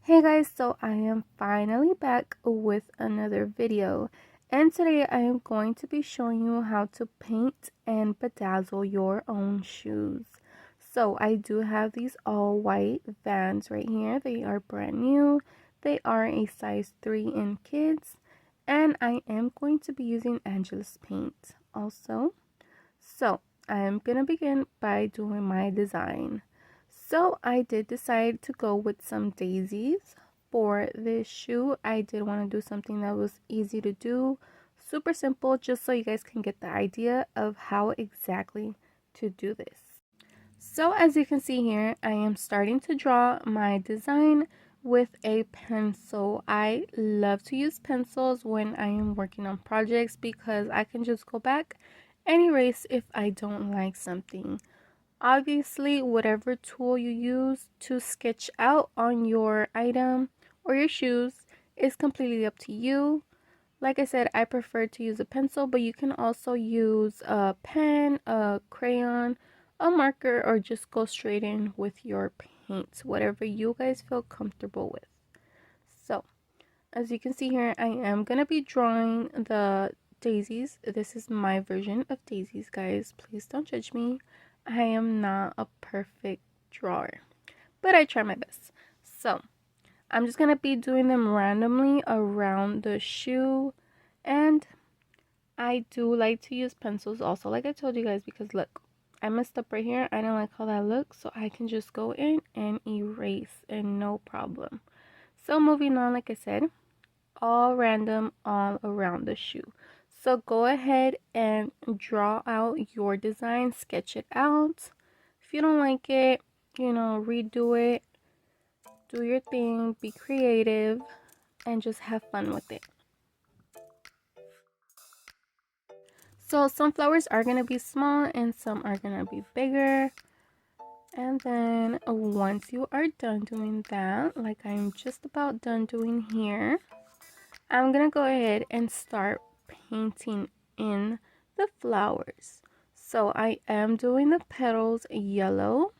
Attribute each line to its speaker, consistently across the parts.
Speaker 1: Hey guys, so I am finally back with another video, and today I am going to be showing you how to paint and bedazzle your own shoes. So I do have these all white Vans right here. They are brand new. They are a size 3 in kids, and I am going to be using Angelus paint also. So I am going to begin by doing my design. So I did decide to go with some daisies for this shoe. I did want to do something that was easy to do, super simple, just so you guys can get the idea of how exactly to do this. So as you can see here, I am starting to draw my design with a pencil. I love to use pencils when I am working on projects because I can just go back and erase if I don't like something. Obviously, whatever tool you use to sketch out on your item or your shoes is completely up to you. Like I said, I prefer to use a pencil, but you can also use a pen, a crayon, a marker, or just go straight in with your paint, whatever you guys feel comfortable with. So, as you can see here, I am going to be drawing the daisies. This is my version of daisies, guys. Please don't judge me. I am not a perfect drawer, but I try my best. So, I'm just going to be doing them randomly around the shoe, and I do like to use pencils also, like I told you guys, because look, I messed up right here. I don't like how that looks, so I can just go in and erase and no problem. So moving on, like I said, all random all around the shoe. So go ahead and draw out your design, sketch it out. If you don't like it, redo it, do your thing, be creative, and just have fun with it. So some flowers are going to be small and some are going to be bigger. And then once you are done doing that, like I'm just about done doing here, I'm going to go ahead and start painting in the flowers. So I am doing the petals yellow,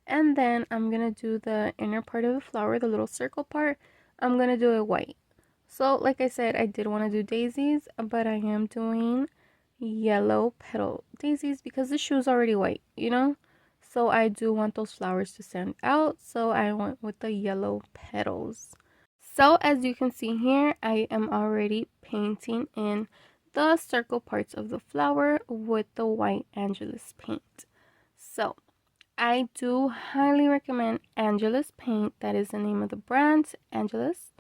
Speaker 1: and then I'm going to do the inner part of the flower, the little circle part, I'm going to do it white. So like I said, I did want to do daisies, but I am doing yellow petal daisies because the shoe is already white, so I do want those flowers to stand out, so I went with the yellow petals. So as you can see here, I am already painting in the circle parts of the flower with the white Angelus paint. So I do highly recommend Angelus paint. That is the name of the brand, Angelus.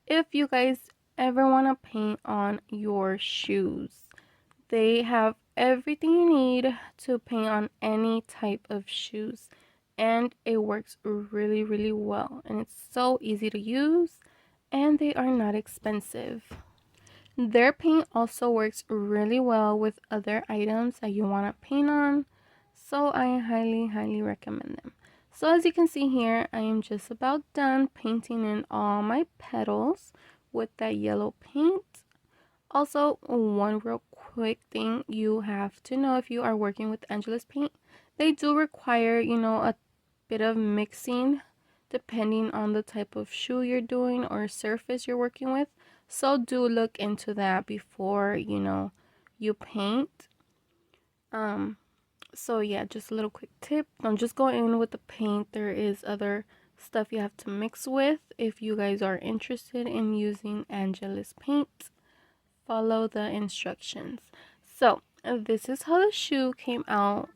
Speaker 1: If you guys ever want to paint on your shoes, they have everything you need to paint on any type of shoes, and it works really, really well, and it's so easy to use, and they are not expensive. Their paint also works really well with other items that you want to paint on, so I highly, highly recommend them. So as you can see here, I am just about done painting in all my petals with that yellow paint. Also, one real quick thing you have to know if you are working with Angelus paint, they do require, a bit of mixing depending on the type of shoe you're doing or surface you're working with. So do look into that before, you paint. So yeah, just a little quick tip. Don't just go in with the paint. There is other stuff you have to mix with if you guys are interested in using Angelus paint. Follow the instructions. So this is how the shoe came out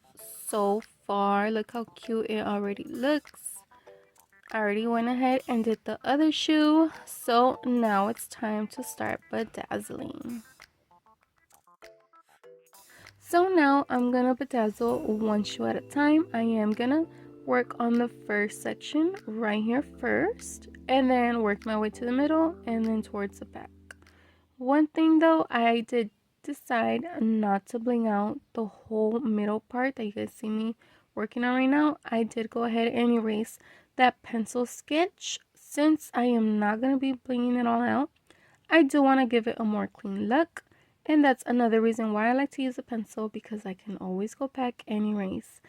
Speaker 1: so far. Look how cute it already looks. I already went ahead and did the other shoe, so now it's time to start bedazzling. So now I'm gonna bedazzle one shoe at a time. I am gonna work on the first section right here first, and then work my way to the middle and then towards the back. One thing though, I did decide not to bling out the whole middle part that you guys see me working on right now. I did go ahead and erase that pencil sketch since I am not going to be blinging it all out. I do want to give it a more clean look, and that's another reason why I like to use a pencil, because I can always go back and erase.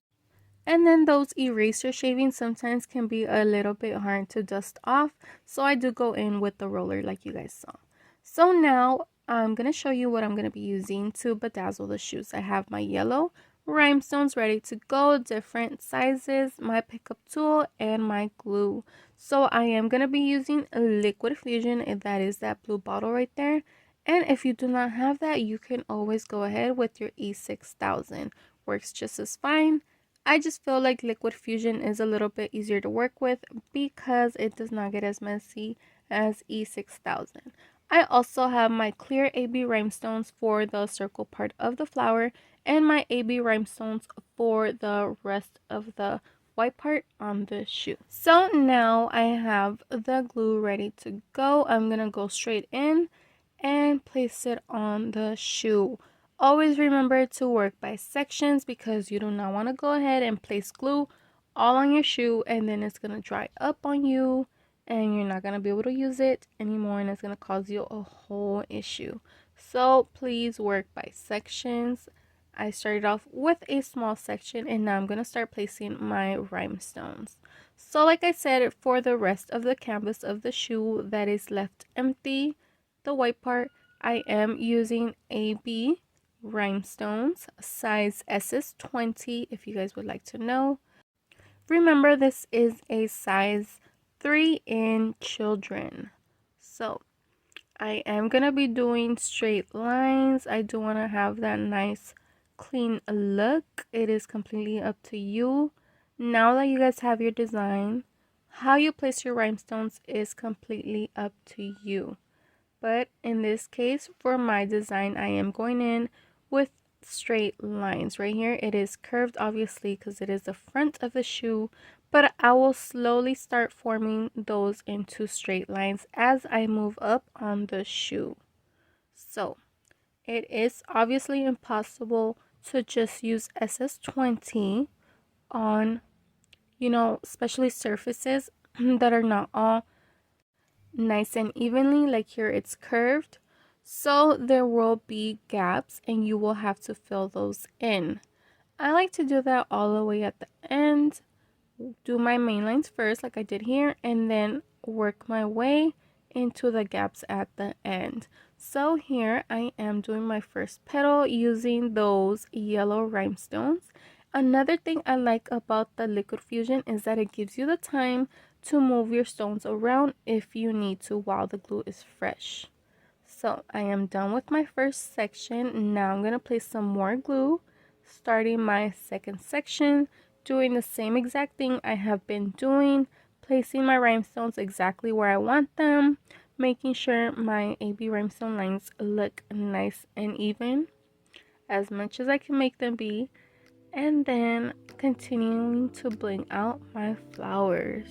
Speaker 1: And then those eraser shavings sometimes can be a little bit hard to dust off, so I do go in with the roller like you guys saw. So now I'm going to show you what I'm going to be using to bedazzle the shoes. I have my yellow rhinestones ready to go, different sizes, my pickup tool, and my glue. So I am going to be using Liquid Fusion, and that is that blue bottle right there. And if you do not have that, you can always go ahead with your E6000. Works just as fine. I just feel like Liquid Fusion is a little bit easier to work with because it does not get as messy as E6000. I also have my clear AB rhinestones for the circle part of the flower and my AB rhinestones for the rest of the white part on the shoe. So now I have the glue ready to go. I'm going to go straight in and place it on the shoe. Always remember to work by sections because you do not want to go ahead and place glue all on your shoe and then it's going to dry up on you and you're not going to be able to use it anymore and it's going to cause you a whole issue. So please work by sections. I started off with a small section and now I'm going to start placing my rhinestones. So like I said, for the rest of the canvas of the shoe that is left empty, the white part, I am using AB rhinestones, size SS20 if you guys would like to know. Remember, this is a size 3 in children. So I am going to be doing straight lines. I do want to have that nice clean look. It is completely up to you. Now that you guys have your design, how you place your rhinestones is completely up to you. But in this case, for my design, I am going in with straight lines. Right here, it is curved, obviously, because it is the front of the shoe. But I will slowly start forming those into straight lines as I move up on the shoe. So, it is obviously impossible to just use SS20 on, especially surfaces that are not all nice and evenly. Like here it's curved, so there will be gaps and you will have to fill those in. I like to do that all the way at the end, do my main lines first like I did here, and then work my way into the gaps at the end. So here I am doing my first petal using those yellow rhinestones. Another thing I like about the Liquid Fusion is that it gives you the time to move your stones around if you need to while the glue is fresh. So I am done with my first section. Now I'm going to place some more glue, starting my second section, doing the same exact thing I have been doing, placing my rhinestones exactly where I want them, making sure my AB rhinestone lines look nice and even, as much as I can make them be, and then continuing to bling out my flowers.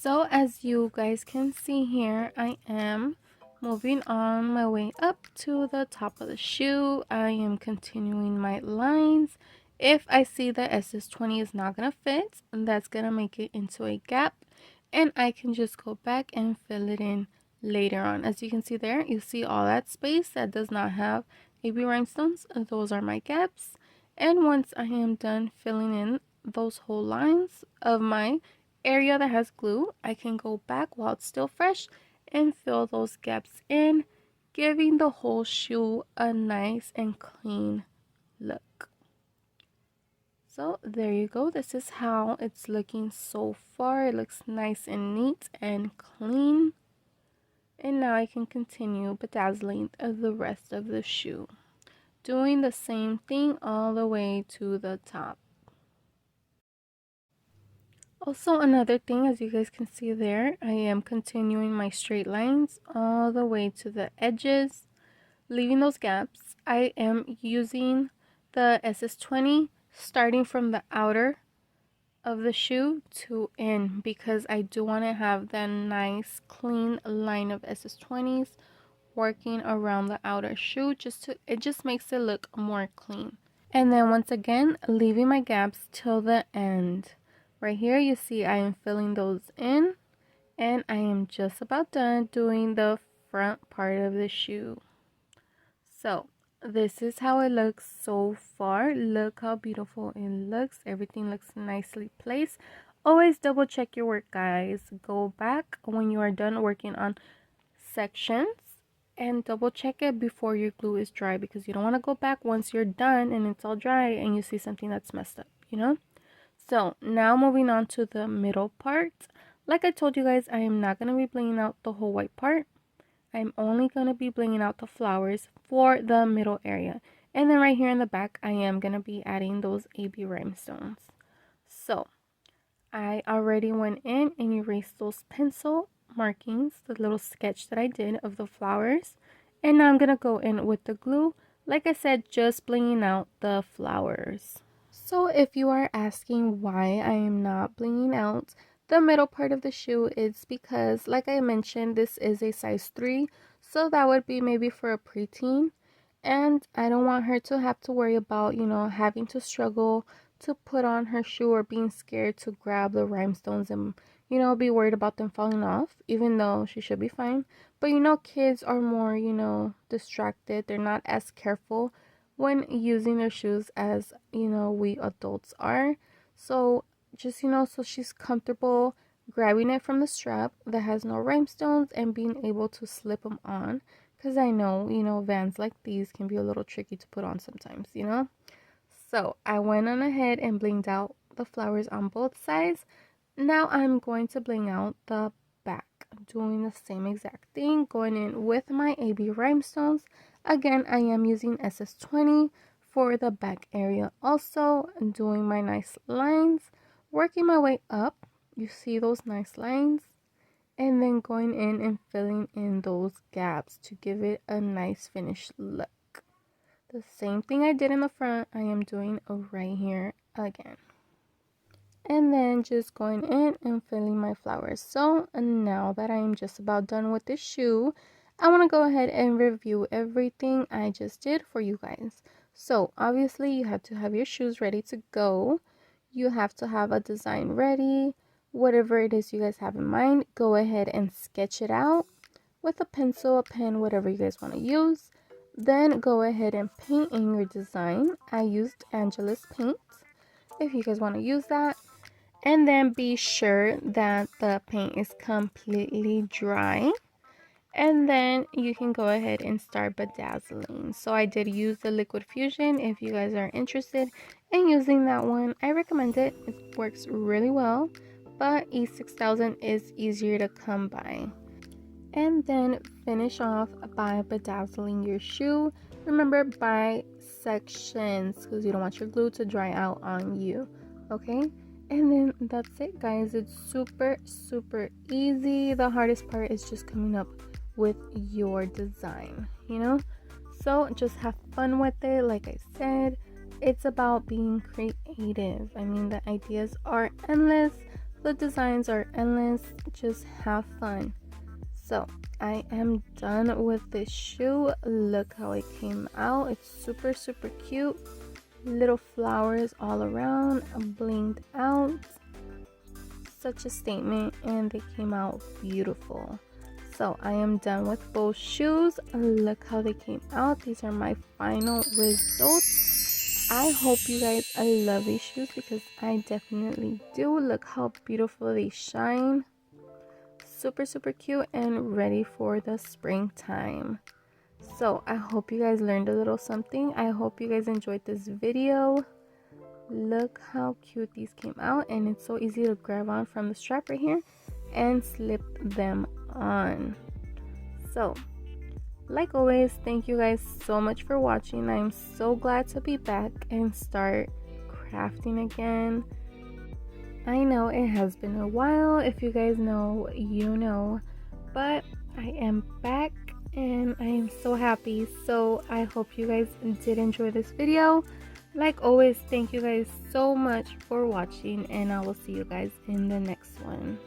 Speaker 1: So as you guys can see here, I am moving on my way up to the top of the shoe. I am continuing my lines. If I see the SS20 is not going to fit, that's going to make it into a gap. And I can just go back and fill it in later on. As you can see there, you see all that space that does not have AB rhinestones. Those are my gaps. And once I am done filling in those whole lines of my area that has glue, I can go back while it's still fresh and fill those gaps in, giving the whole shoe a nice and clean look. So there you go. This is how it's looking so far. It looks nice and neat and clean. And now I can continue bedazzling the rest of the shoe, doing the same thing all the way to the top. Also, another thing, as you guys can see there, I am continuing my straight lines all the way to the edges, leaving those gaps. I am using the SS20 starting from the outer of the shoe to in, because I do want to have that nice clean line of SS20s working around the outer shoe. It just makes it look more clean. And then once again, leaving my gaps till the end. Right here, you see I am filling those in, and I am just about done doing the front part of the shoe. So this is how it looks so far. Look how beautiful it looks. Everything looks nicely placed. Always double check your work, guys. Go back when you are done working on sections and double check it before your glue is dry, because you don't want to go back once you're done and it's all dry and you see something that's messed up, you know. So now moving on to the middle part. Like I told you guys, I am not going to be blinging out the whole white part. I'm only going to be blinging out the flowers for the middle area. And then right here in the back, I am going to be adding those AB rhinestones. So I already went in and erased those pencil markings, the little sketch that I did of the flowers. And now I'm going to go in with the glue. Like I said, just blinging out the flowers. So if you are asking why I am not blinging out the middle part of the shoe, it's because, like I mentioned, this is a size 3. So that would be maybe for a preteen. And I don't want her to have to worry about, having to struggle to put on her shoe or being scared to grab the rhinestones and, be worried about them falling off, even though she should be fine. But, kids are more, distracted. They're not as careful when using their shoes as, we adults are. So just, so she's comfortable grabbing it from the strap that has no rhinestones and being able to slip them on. Because I know, Vans like these can be a little tricky to put on sometimes, So I went on ahead and blinged out the flowers on both sides. Now I'm going to bling out the back, doing the same exact thing, going in with my AB rhinestones. Again, I am using SS20 for the back area also, doing my nice lines, working my way up. You see those nice lines? And then going in and filling in those gaps to give it a nice finished look. The same thing I did in the front, I am doing right here again. And then just going in and filling my flowers. So now that I am just about done with this shoe, I want to go ahead and review everything I just did for you guys. So obviously you have to have your shoes ready to go. You have to have a design ready. Whatever it is you guys have in mind, go ahead and sketch it out with a pencil, a pen, whatever you guys want to use. Then go ahead and paint in your design. I used Angela's paint if you guys want to use that. And then be sure that the paint is completely dry. And then you can go ahead and start bedazzling. So I did use the liquid fusion. If you guys are interested in using that one, I recommend it. It works really well, but E6000 is easier to come by. And then finish off by bedazzling your shoe. Remember, by sections, because you don't want your glue to dry out on you. Okay, and then that's it, guys. It's super easy. The hardest part is just coming up with your design, so just have fun with it. Like I said, it's about being creative. I mean, the ideas are endless. The designs are endless, just have fun. So I am done with this shoe. Look how it came out. It's super cute. Little flowers all around, blinged out. Such a statement, and they came out beautiful. So I am done with both shoes. Look how they came out. These are my final results. I hope you guys love these shoes because I definitely do. Look how beautiful they shine. Super cute and ready for the springtime. So I hope you guys learned a little something. I hope you guys enjoyed this video. Look how cute these came out, and it's so easy to grab on from the strap right here and slip them on. So like always, thank you guys so much for watching. I'm so glad to be back and start crafting again. I know it has been a while. If you guys know, you know, but I am back and I am so happy. So I hope you guys did enjoy this video. Like always, thank you guys so much for watching, and I will see you guys in the next one.